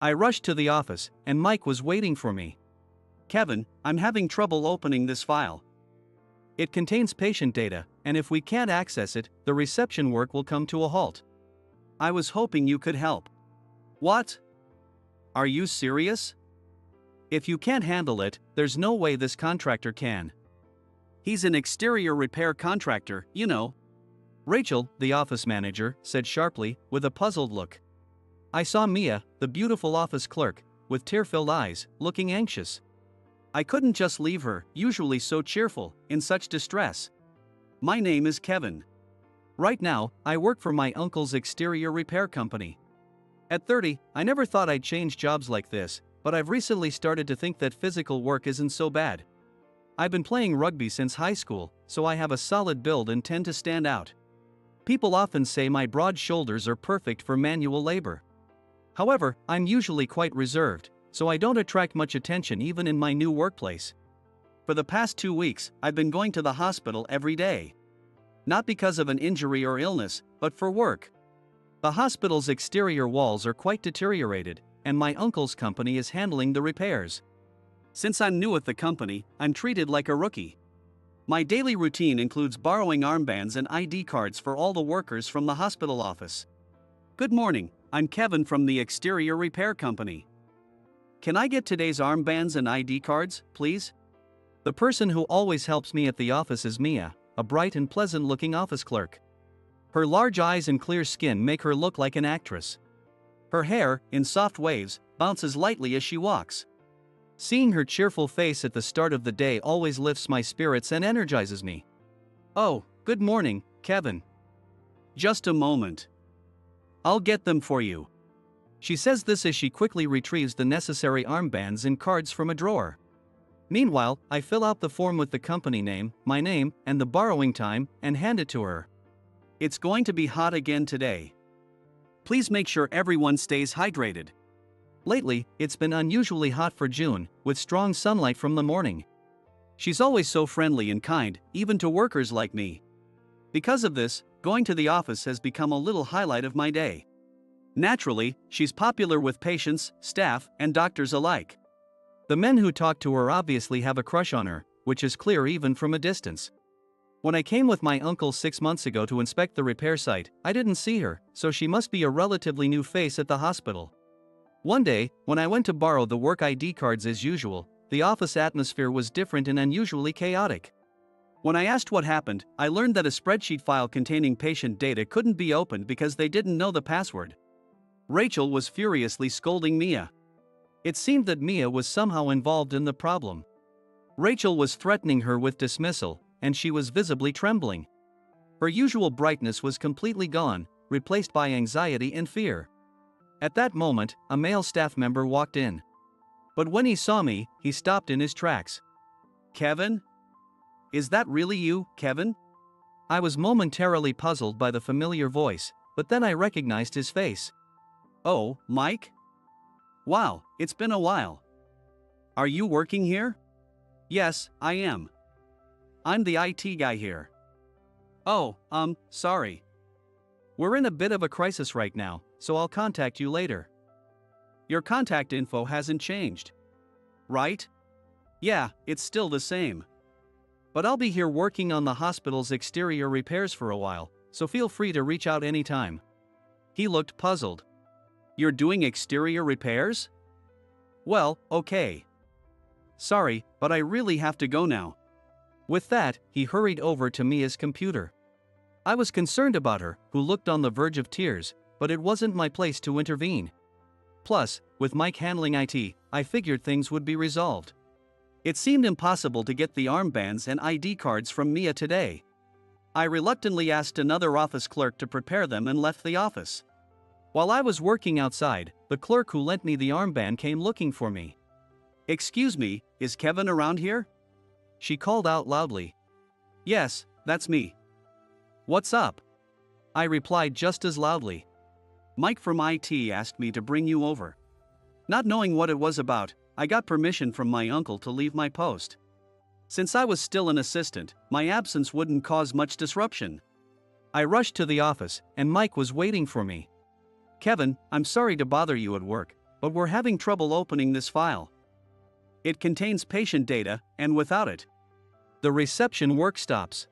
I rushed to the office, and Mike was waiting for me. Kevin, I'm having trouble opening this file. It contains patient data, and if we can't access it, the reception work will come to a halt. I was hoping you could help. What? Are you serious? If you can't handle it, there's no way this contractor can. He's an exterior repair contractor, you know. Rachel, the office manager, said sharply, with a puzzled look. I saw Mia, the beautiful office clerk, with tear-filled eyes, looking anxious. I couldn't just leave her, usually so cheerful, in such distress. My name is Kevin. Right now, I work for my uncle's exterior repair company. At 30, I never thought I'd change jobs like this, but I've recently started to think that physical work isn't so bad. I've been playing rugby since high school, so I have a solid build and tend to stand out. People often say my broad shoulders are perfect for manual labor. However, I'm usually quite reserved, so I don't attract much attention even in my new workplace. For the past 2 weeks, I've been going to the hospital every day. Not because of an injury or illness, but for work. The hospital's exterior walls are quite deteriorated, and my uncle's company is handling the repairs. Since I'm new at the company, I'm treated like a rookie. My daily routine includes borrowing armbands and ID cards for all the workers from the hospital office. Good morning, I'm Kevin from the exterior repair company. Can I get today's armbands and ID cards, please? The person who always helps me at the office is Mia, a bright and pleasant-looking office clerk. Her large eyes and clear skin make her look like an actress. Her hair, in soft waves, bounces lightly as she walks. Seeing her cheerful face at the start of the day always lifts my spirits and energizes me. Oh, good morning, Kevin. Just a moment. I'll get them for you. She says this as she quickly retrieves the necessary armbands and cards from a drawer. Meanwhile, I fill out the form with the company name, my name, and the borrowing time, and hand it to her. It's going to be hot again today. Please make sure everyone stays hydrated. Lately, it's been unusually hot for June, with strong sunlight from the morning. She's always so friendly and kind, even to workers like me. Because of this, going to the office has become a little highlight of my day. Naturally, she's popular with patients, staff, and doctors alike. The men who talk to her obviously have a crush on her, which is clear even from a distance. When I came with my uncle 6 months ago to inspect the repair site, I didn't see her, so she must be a relatively new face at the hospital. One day, when I went to borrow the work ID cards as usual, the office atmosphere was different and unusually chaotic. When I asked what happened, I learned that a spreadsheet file containing patient data couldn't be opened because they didn't know the password. Rachel was furiously scolding Mia. It seemed that Mia was somehow involved in the problem. Rachel was threatening her with dismissal, and she was visibly trembling. Her usual brightness was completely gone, replaced by anxiety and fear. At that moment, a male staff member walked in. But when he saw me, he stopped in his tracks. Kevin? Is that really you, Kevin? I was momentarily puzzled by the familiar voice, but then I recognized his face. Oh, Mike? Wow, it's been a while. Are you working here? Yes, I am. I'm the IT guy here. Oh, sorry. We're in a bit of a crisis right now, so I'll contact you later. Your contact info hasn't changed. Right? Yeah, it's still the same. But I'll be here working on the hospital's exterior repairs for a while, so feel free to reach out anytime. He looked puzzled. You're doing exterior repairs? Well, okay. Sorry, but I really have to go now. With that, he hurried over to Mia's computer. I was concerned about her, who looked on the verge of tears, but it wasn't my place to intervene. Plus, with Mike handling IT, I figured things would be resolved. It seemed impossible to get the armbands and ID cards from Mia today. I reluctantly asked another office clerk to prepare them and left the office. While I was working outside, the clerk who lent me the armband came looking for me. Excuse me, is Kevin around here? She called out loudly. Yes, that's me. What's up? I replied just as loudly. Mike from IT asked me to bring you over. Not knowing what it was about, I got permission from my uncle to leave my post. Since I was still an assistant, my absence wouldn't cause much disruption. I rushed to the office, and Mike was waiting for me. Kevin, I'm sorry to bother you at work, but we're having trouble opening this file. It contains patient data, and without it, the reception work stops.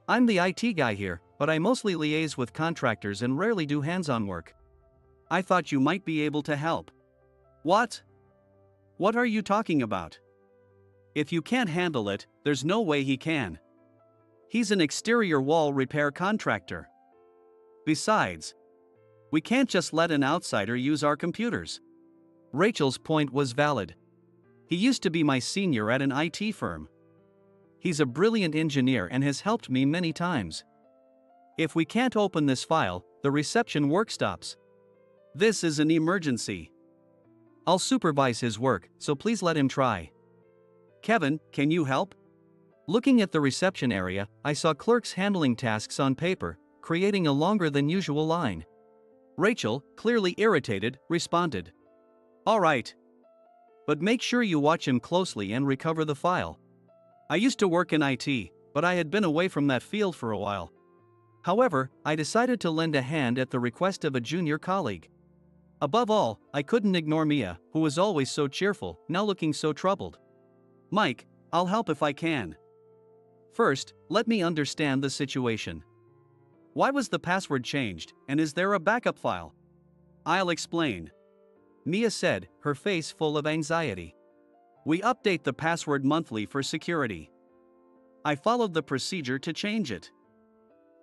I'm the IT guy here, but I mostly liaise with contractors and rarely do hands-on work. I thought you might be able to help. What? What are you talking about? If you can't handle it, there's no way he can. He's an exterior wall repair contractor. Besides, we can't just let an outsider use our computers. Rachel's point was valid. He used to be my senior at an IT firm. He's a brilliant engineer and has helped me many times. If we can't open this file, the reception work stops. This is an emergency. I'll supervise his work, so please let him try. Kevin, can you help? Looking at the reception area, I saw clerks handling tasks on paper, creating a longer than usual line. Rachel, clearly irritated, responded. All right. But make sure you watch him closely and recover the file. I used to work in IT, but I had been away from that field for a while. However, I decided to lend a hand at the request of a junior colleague. Above all, I couldn't ignore Mia, who was always so cheerful, now looking so troubled. Mike, I'll help if I can. First, let me understand the situation. Why was the password changed, and is there a backup file? I'll explain. Mia said, her face full of anxiety. We update the password monthly for security. I followed the procedure to change it.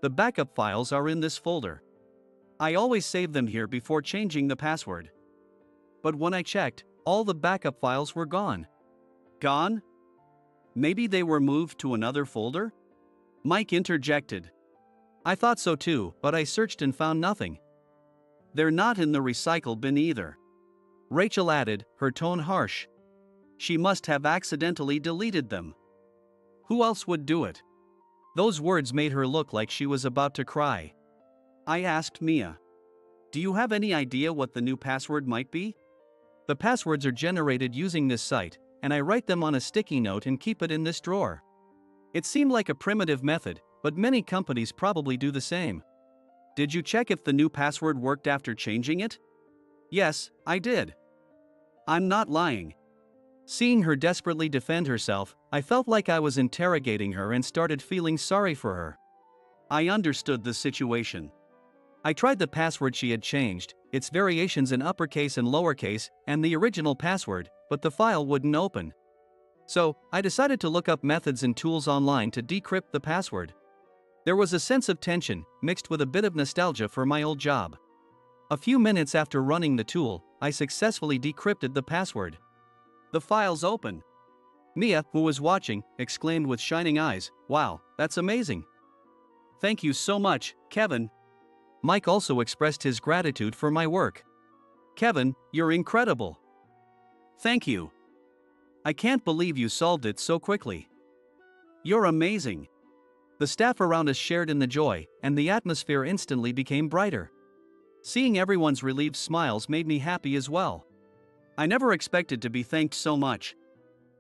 The backup files are in this folder. I always save them here before changing the password. But when I checked, all the backup files were gone. Gone? Maybe they were moved to another folder? Mike interjected. I thought so too, but I searched and found nothing. They're not in the recycle bin either. Rachel added, her tone harsh. She must have accidentally deleted them. Who else would do it? Those words made her look like she was about to cry. I asked Mia. Do you have any idea what the new password might be? The passwords are generated using this site, and I write them on a sticky note and keep it in this drawer. It seemed like a primitive method, but many companies probably do the same. Did you check if the new password worked after changing it? Yes, I did. I'm not lying. Seeing her desperately defend herself, I felt like I was interrogating her and started feeling sorry for her. I understood the situation. I tried the password she had changed, its variations in uppercase and lowercase, and the original password, but the file wouldn't open. So, I decided to look up methods and tools online to decrypt the password. There was a sense of tension, mixed with a bit of nostalgia for my old job. A few minutes after running the tool, I successfully decrypted the password. The file's open. Mia, who was watching, exclaimed with shining eyes, "Wow, that's amazing." Thank you so much, Kevin. Mike also expressed his gratitude for my work. Kevin, you're incredible. Thank you. I can't believe you solved it so quickly. You're amazing. The staff around us shared in the joy, and the atmosphere instantly became brighter. Seeing everyone's relieved smiles made me happy as well. I never expected to be thanked so much.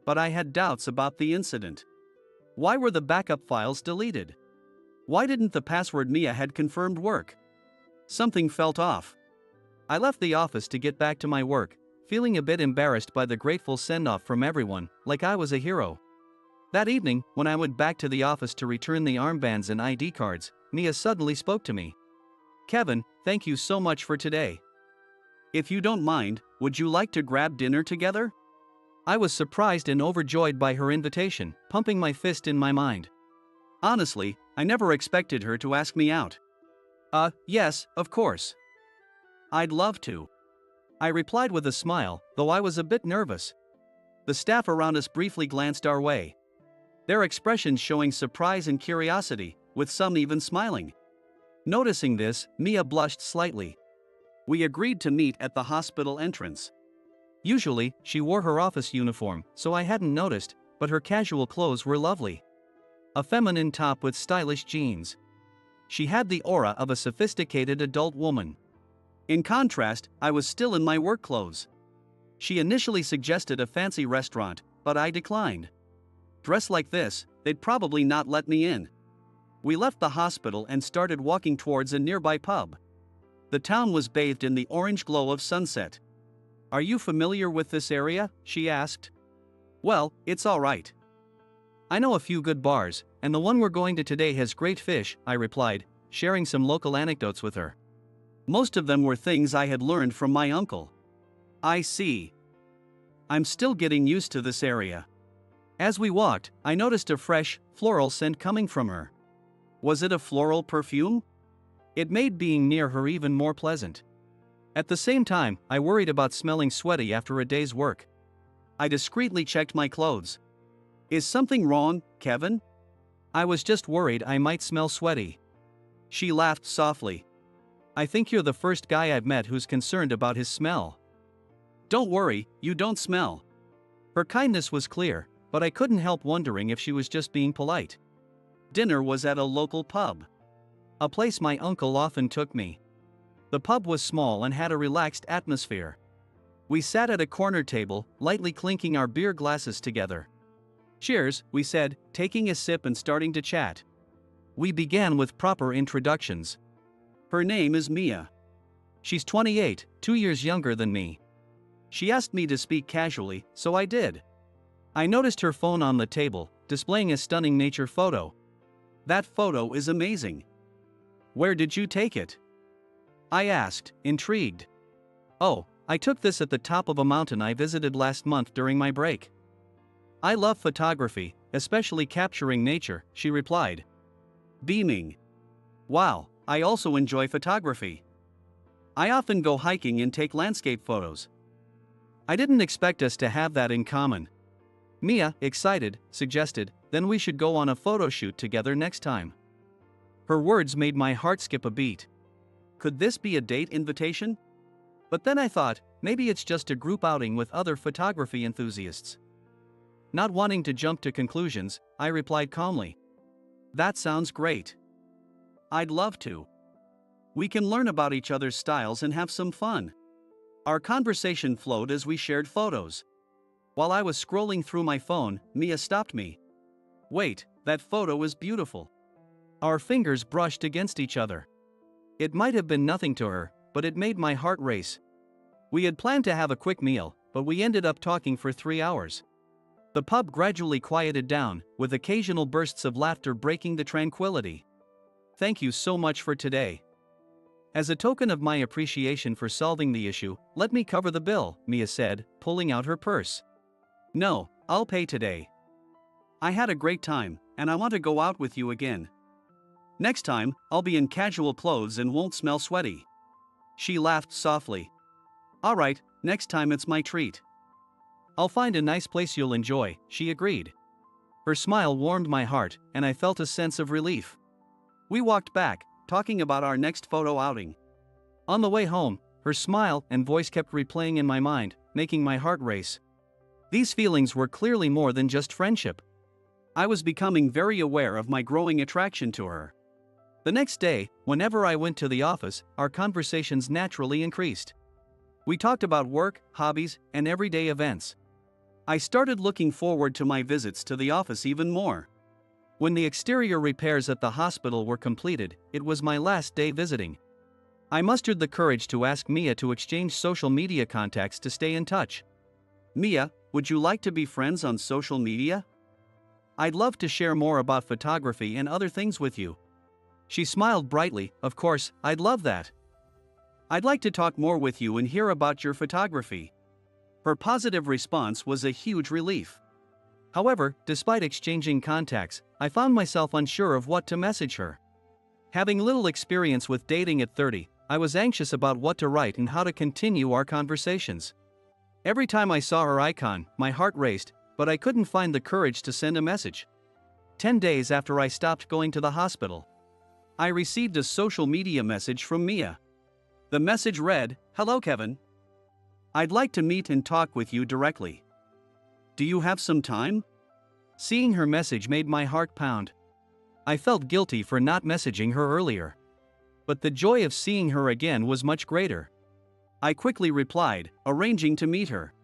But I had doubts about the incident. Why were the backup files deleted? Why didn't the password Mia had confirmed work? Something felt off. I left the office to get back to my work, feeling a bit embarrassed by the grateful send-off from everyone, like I was a hero. That evening, when I went back to the office to return the armbands and ID cards, Mia suddenly spoke to me. Kevin, thank you so much for today. If you don't mind, would you like to grab dinner together? I was surprised and overjoyed by her invitation, pumping my fist in my mind. Honestly, I never expected her to ask me out. Yes, of course. I'd love to. I replied with a smile, though I was a bit nervous. The staff around us briefly glanced our way. Their expressions showing surprise and curiosity, with some even smiling. Noticing this, Mia blushed slightly. We agreed to meet at the hospital entrance. Usually, she wore her office uniform, so I hadn't noticed, but her casual clothes were lovely. A feminine top with stylish jeans. She had the aura of a sophisticated adult woman. In contrast, I was still in my work clothes. She initially suggested a fancy restaurant, but I declined. Dressed like this, they'd probably not let me in. We left the hospital and started walking towards a nearby pub. The town was bathed in the orange glow of sunset. Are you familiar with this area? She asked. Well, it's alright. I know a few good bars, and the one we're going to today has great fish, I replied, sharing some local anecdotes with her. Most of them were things I had learned from my uncle. I see. I'm still getting used to this area. As we walked, I noticed a fresh, floral scent coming from her. Was it a floral perfume? It made being near her even more pleasant. At the same time, I worried about smelling sweaty after a day's work. I discreetly checked my clothes. Is something wrong, Kevin? I was just worried I might smell sweaty. She laughed softly. I think you're the first guy I've met who's concerned about his smell. Don't worry, you don't smell. Her kindness was clear, but I couldn't help wondering if she was just being polite. Dinner was at a local pub. A place my uncle often took me. The pub was small and had a relaxed atmosphere. We sat at a corner table, lightly clinking our beer glasses together. Cheers, we said, taking a sip and starting to chat. We began with proper introductions. Her name is Mia. She's 28, 2 years younger than me. She asked me to speak casually, so I did. I noticed her phone on the table, displaying a stunning nature photo. That photo is amazing. Where did you take it? I asked, intrigued. Oh, I took this at the top of a mountain I visited last month during my break. I love photography, especially capturing nature, she replied. Beaming. Wow, I also enjoy photography. I often go hiking and take landscape photos. I didn't expect us to have that in common. Mia, excited, suggested, then we should go on a photo shoot together next time. Her words made my heart skip a beat. Could this be a date invitation? But then I thought, maybe it's just a group outing with other photography enthusiasts. Not wanting to jump to conclusions, I replied calmly. That sounds great. I'd love to. We can learn about each other's styles and have some fun. Our conversation flowed as we shared photos. While I was scrolling through my phone, Mia stopped me. Wait, that photo is beautiful. Our fingers brushed against each other. It might have been nothing to her, but it made my heart race. We had planned to have a quick meal, but we ended up talking for 3 hours. The pub gradually quieted down, with occasional bursts of laughter breaking the tranquility. Thank you so much for today. As a token of my appreciation for solving the issue, let me cover the bill, Mia said, pulling out her purse. No, I'll pay today. I had a great time, and I want to go out with you again. Next time, I'll be in casual clothes and won't smell sweaty. She laughed softly. All right, next time it's my treat. I'll find a nice place you'll enjoy, she agreed. Her smile warmed my heart, and I felt a sense of relief. We walked back, talking about our next photo outing. On the way home, her smile and voice kept replaying in my mind, making my heart race. These feelings were clearly more than just friendship. I was becoming very aware of my growing attraction to her. The next day, whenever I went to the office, our conversations naturally increased. We talked about work, hobbies, and everyday events. I started looking forward to my visits to the office even more. When the exterior repairs at the hospital were completed, it was my last day visiting. I mustered the courage to ask Mia to exchange social media contacts to stay in touch. Mia, would you like to be friends on social media? I'd love to share more about photography and other things with you. She smiled brightly. Of course, I'd love that. I'd like to talk more with you and hear about your photography. Her positive response was a huge relief. However, despite exchanging contacts, I found myself unsure of what to message her. Having little experience with dating at 30, I was anxious about what to write and how to continue our conversations. Every time I saw her icon, my heart raced, but I couldn't find the courage to send a message. 10 days after I stopped going to the hospital, I received a social media message from Mia. The message read, "Hello Kevin. I'd like to meet and talk with you directly. Do you have some time?" Seeing her message made my heart pound. I felt guilty for not messaging her earlier. But the joy of seeing her again was much greater. I quickly replied, arranging to meet her.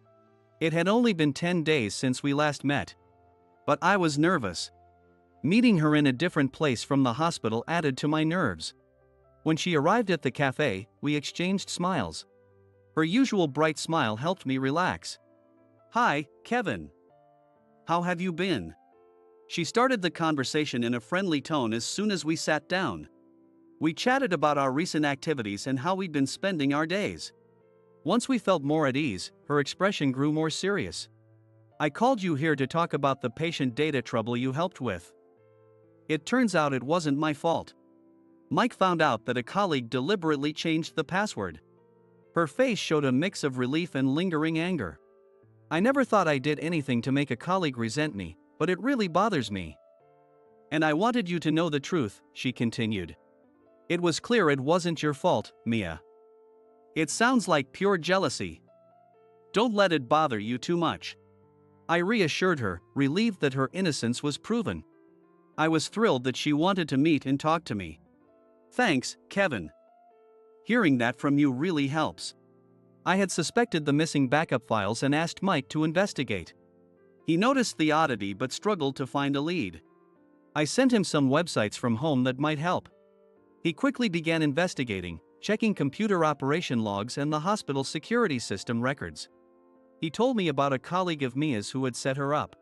It had only been 10 days since we last met. But I was nervous. Meeting her in a different place from the hospital added to my nerves. When she arrived at the cafe, we exchanged smiles. Her usual bright smile helped me relax. "Hi, Kevin. How have you been?" She started the conversation in a friendly tone as soon as we sat down. We chatted about our recent activities and how we'd been spending our days. Once we felt more at ease, her expression grew more serious. "I called you here to talk about the patient data trouble you helped with. It turns out it wasn't my fault. Mike found out that a colleague deliberately changed the password." Her face showed a mix of relief and lingering anger. "I never thought I did anything to make a colleague resent me, but it really bothers me. And I wanted you to know the truth," she continued. "It was clear it wasn't your fault, Mia. It sounds like pure jealousy. Don't let it bother you too much." I reassured her, relieved that her innocence was proven. I was thrilled that she wanted to meet and talk to me. "Thanks, Kevin. Hearing that from you really helps." I had suspected the missing backup files and asked Mike to investigate. He noticed the oddity but struggled to find a lead. I sent him some websites from home that might help. He quickly began investigating, checking computer operation logs and the hospital security system records. He told me about a colleague of Mia's who had set her up.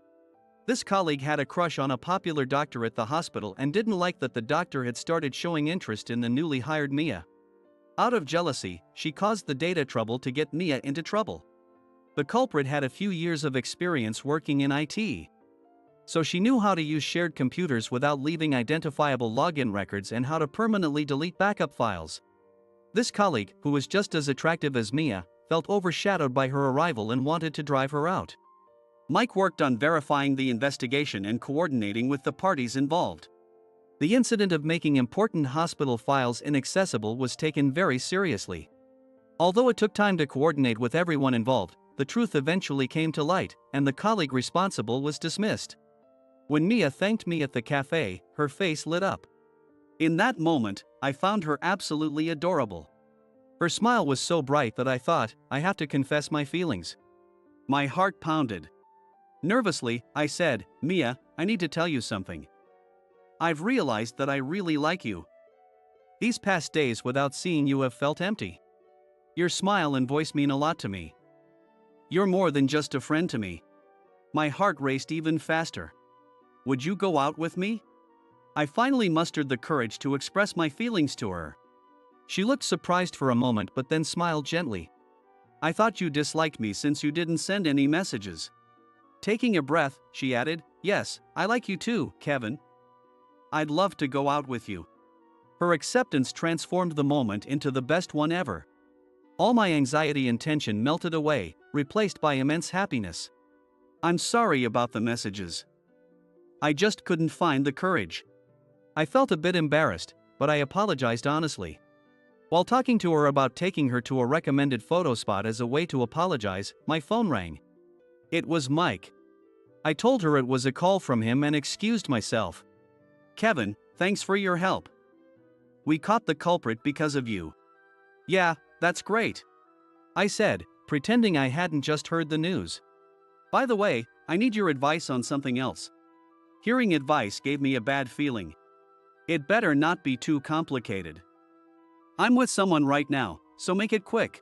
This colleague had a crush on a popular doctor at the hospital and didn't like that the doctor had started showing interest in the newly hired Mia. Out of jealousy, she caused the data trouble to get Mia into trouble. The culprit had a few years of experience working in IT. So she knew how to use shared computers without leaving identifiable login records and how to permanently delete backup files. This colleague, who was just as attractive as Mia, felt overshadowed by her arrival and wanted to drive her out. Mike worked on verifying the investigation and coordinating with the parties involved. The incident of making important hospital files inaccessible was taken very seriously. Although it took time to coordinate with everyone involved, the truth eventually came to light, and the colleague responsible was dismissed. When Mia thanked me at the cafe, her face lit up. In that moment, I found her absolutely adorable. Her smile was so bright that I thought, I have to confess my feelings. My heart pounded. Nervously, I said, "Mia, I need to tell you something. I've realized that I really like you. These past days without seeing you have felt empty. Your smile and voice mean a lot to me. You're more than just a friend to me." My heart raced even faster. "Would you go out with me?" I finally mustered the courage to express my feelings to her. She looked surprised for a moment but then smiled gently. "I thought you disliked me since you didn't send any messages." Taking a breath, she added, "Yes, I like you too, Kevin. I'd love to go out with you." Her acceptance transformed the moment into the best one ever. All my anxiety and tension melted away, replaced by immense happiness. "I'm sorry about the messages. I just couldn't find the courage." I felt a bit embarrassed, but I apologized honestly. While talking to her about taking her to a recommended photo spot as a way to apologize, my phone rang. It was Mike. I told her it was a call from him and excused myself. "Kevin, thanks for your help. We caught the culprit because of you." "Yeah, that's great," I said, pretending I hadn't just heard the news. "By the way, I need your advice on something else." Hearing advice gave me a bad feeling. It better not be too complicated. "I'm with someone right now, so make it quick."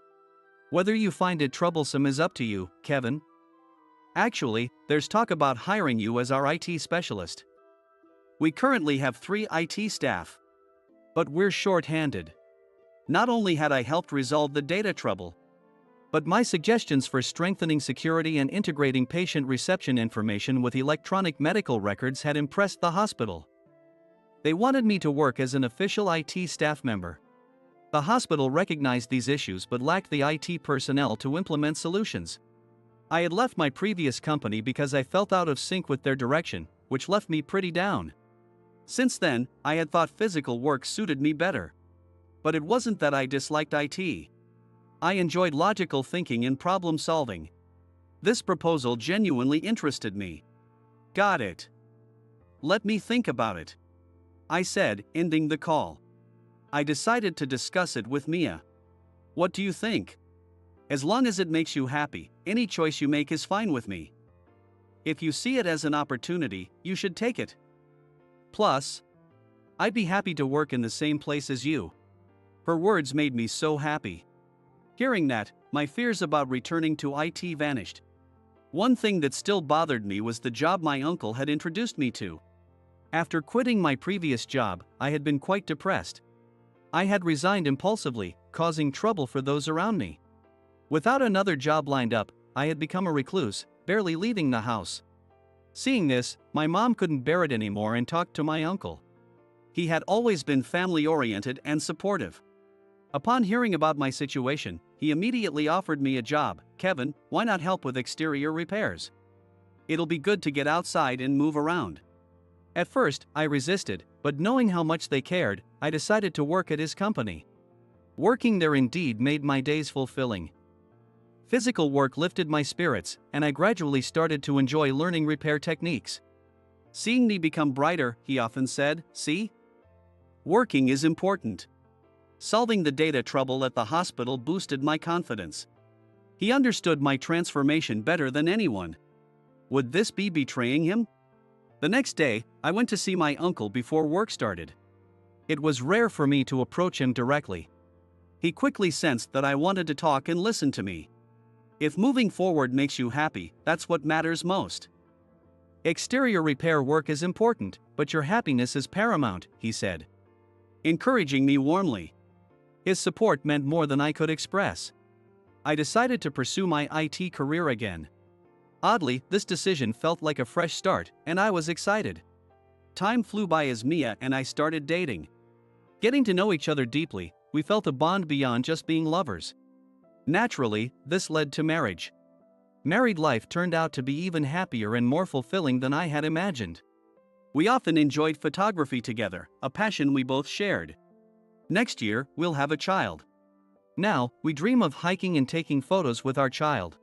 "Whether you find it troublesome is up to you, Kevin. Actually, there's talk about hiring you as our IT specialist. We currently have 3 IT staff. But we're short-handed." Not only had I helped resolve the data trouble, but my suggestions for strengthening security and integrating patient reception information with electronic medical records had impressed the hospital. They wanted me to work as an official IT staff member. The hospital recognized these issues but lacked the IT personnel to implement solutions. I had left my previous company because I felt out of sync with their direction, which left me pretty down. Since then, I had thought physical work suited me better. But it wasn't that I disliked IT. I enjoyed logical thinking and problem solving. This proposal genuinely interested me. "Got it. Let me think about it," I said, ending the call. I decided to discuss it with Mia. "What do you think? As long as it makes you happy, any choice you make is fine with me. If you see it as an opportunity, you should take it. Plus, I'd be happy to work in the same place as you." Her words made me so happy. Hearing that, my fears about returning to IT vanished. One thing that still bothered me was the job my uncle had introduced me to. After quitting my previous job, I had been quite depressed. I had resigned impulsively, causing trouble for those around me. Without another job lined up, I had become a recluse, barely leaving the house. Seeing this, my mom couldn't bear it anymore and talked to my uncle. He had always been family-oriented and supportive. Upon hearing about my situation, he immediately offered me a job. "Kevin, why not help with exterior repairs? It'll be good to get outside and move around." At first, I resisted, but knowing how much they cared, I decided to work at his company. Working there indeed made my days fulfilling. Physical work lifted my spirits, and I gradually started to enjoy learning repair techniques. "Seeing me become brighter," he often said, "see? Working is important." Solving the data trouble at the hospital boosted my confidence. He understood my transformation better than anyone. Would this be betraying him? The next day, I went to see my uncle before work started. It was rare for me to approach him directly. He quickly sensed that I wanted to talk and listen to me. "If moving forward makes you happy, that's what matters most. Exterior repair work is important, but your happiness is paramount," he said, encouraging me warmly. His support meant more than I could express. I decided to pursue my IT career again. Oddly, this decision felt like a fresh start, and I was excited. Time flew by as Mia and I started dating. Getting to know each other deeply, we felt a bond beyond just being lovers. Naturally, this led to marriage. Married life turned out to be even happier and more fulfilling than I had imagined. We often enjoyed photography together, a passion we both shared. Next year, we'll have a child. Now, we dream of hiking and taking photos with our child.